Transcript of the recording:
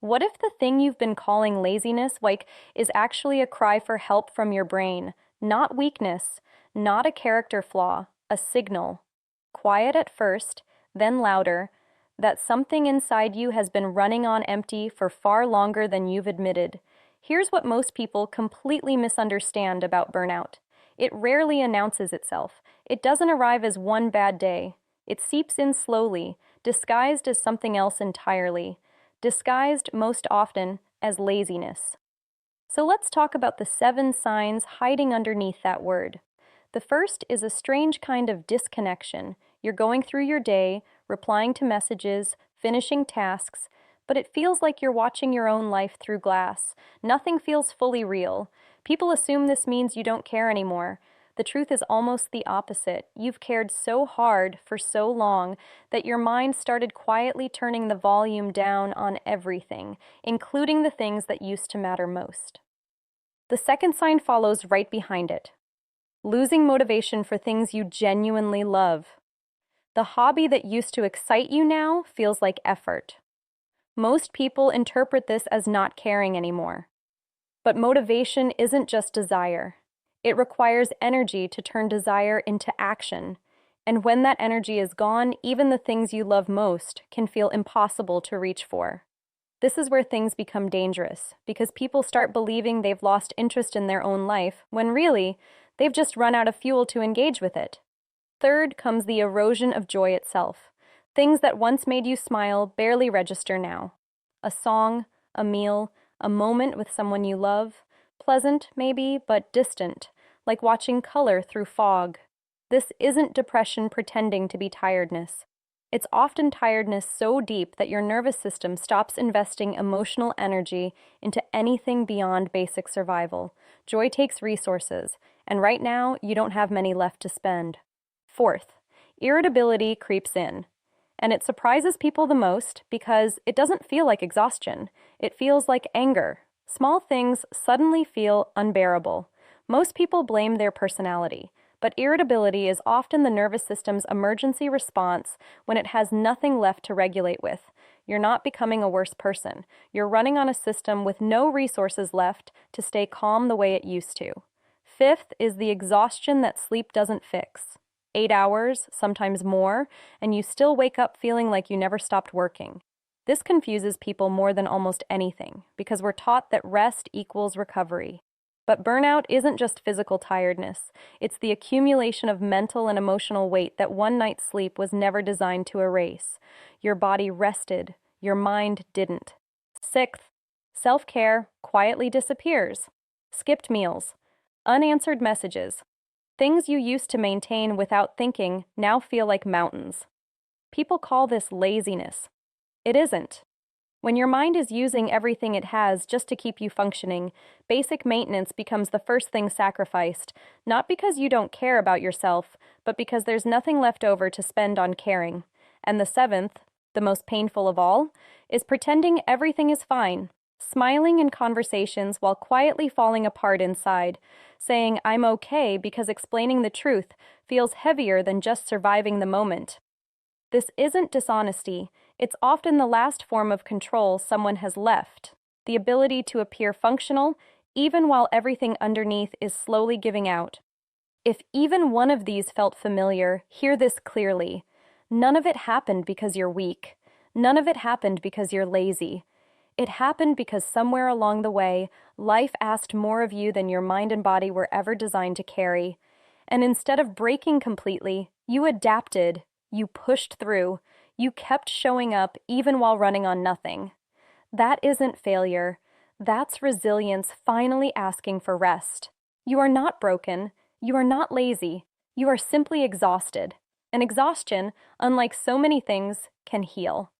What if the thing you've been calling laziness, is actually a cry for help from your brain? Not weakness, not a character flaw, a signal. Quiet at first, then louder, that something inside you has been running on empty for far longer than you've admitted. Here's what most people completely misunderstand about burnout. It rarely announces itself. It doesn't arrive as one bad day. It seeps in slowly, disguised as something else entirely, disguised most often as laziness. So let's talk about the 7 signs hiding underneath that word. The first is a strange kind of disconnection. You're going through your day, replying to messages, finishing tasks, but it feels like you're watching your own life through glass. Nothing feels fully real. People assume this means you don't care anymore. The truth is almost the opposite. You've cared so hard for so long that your mind started quietly turning the volume down on everything, including the things that used to matter most. The second sign follows right behind it. Losing motivation for things you genuinely love. The hobby that used to excite you now feels like effort. Most people interpret this as not caring anymore. But motivation isn't just desire. It requires energy to turn desire into action. And when that energy is gone, even the things you love most can feel impossible to reach for. This is where things become dangerous, because people start believing they've lost interest in their own life, when really, they've just run out of fuel to engage with it. Third comes the erosion of joy itself. Things that once made you smile barely register now. A song, a meal, a moment with someone you love. Pleasant, maybe, but distant, like watching color through fog. This isn't depression pretending to be tiredness. It's often tiredness so deep that your nervous system stops investing emotional energy into anything beyond basic survival. Joy takes resources, and right now, you don't have many left to spend. Fourth, irritability creeps in. And it surprises people the most because it doesn't feel like exhaustion. It feels like anger. Small things suddenly feel unbearable. Most people blame their personality, but irritability is often the nervous system's emergency response when it has nothing left to regulate with. You're not becoming a worse person. You're running on a system with no resources left to stay calm the way it used to. Fifth is the exhaustion that sleep doesn't fix. 8 hours, sometimes more, and you still wake up feeling like you never stopped working. This confuses people more than almost anything, because we're taught that rest equals recovery. But burnout isn't just physical tiredness. It's the accumulation of mental and emotional weight that one night's sleep was never designed to erase. Your body rested, your mind didn't. Sixth, self-care quietly disappears. Skipped meals, unanswered messages. Things you used to maintain without thinking now feel like mountains. People call this laziness. It isn't. When your mind is using everything it has just to keep you functioning, basic maintenance becomes the first thing sacrificed, not because you don't care about yourself, but because there's nothing left over to spend on caring. And the seventh, the most painful of all, is pretending everything is fine. Smiling in conversations while quietly falling apart inside, saying I'm okay because explaining the truth feels heavier than just surviving the moment. This isn't dishonesty, it's often the last form of control someone has left, the ability to appear functional even while everything underneath is slowly giving out. If even one of these felt familiar, hear this clearly. None of it happened because you're weak. None of it happened because you're lazy. It happened because somewhere along the way, life asked more of you than your mind and body were ever designed to carry. And instead of breaking completely, you adapted, you pushed through, you kept showing up even while running on nothing. That isn't failure. That's resilience finally asking for rest. You are not broken. You are not lazy. You are simply exhausted. And exhaustion, unlike so many things, can heal.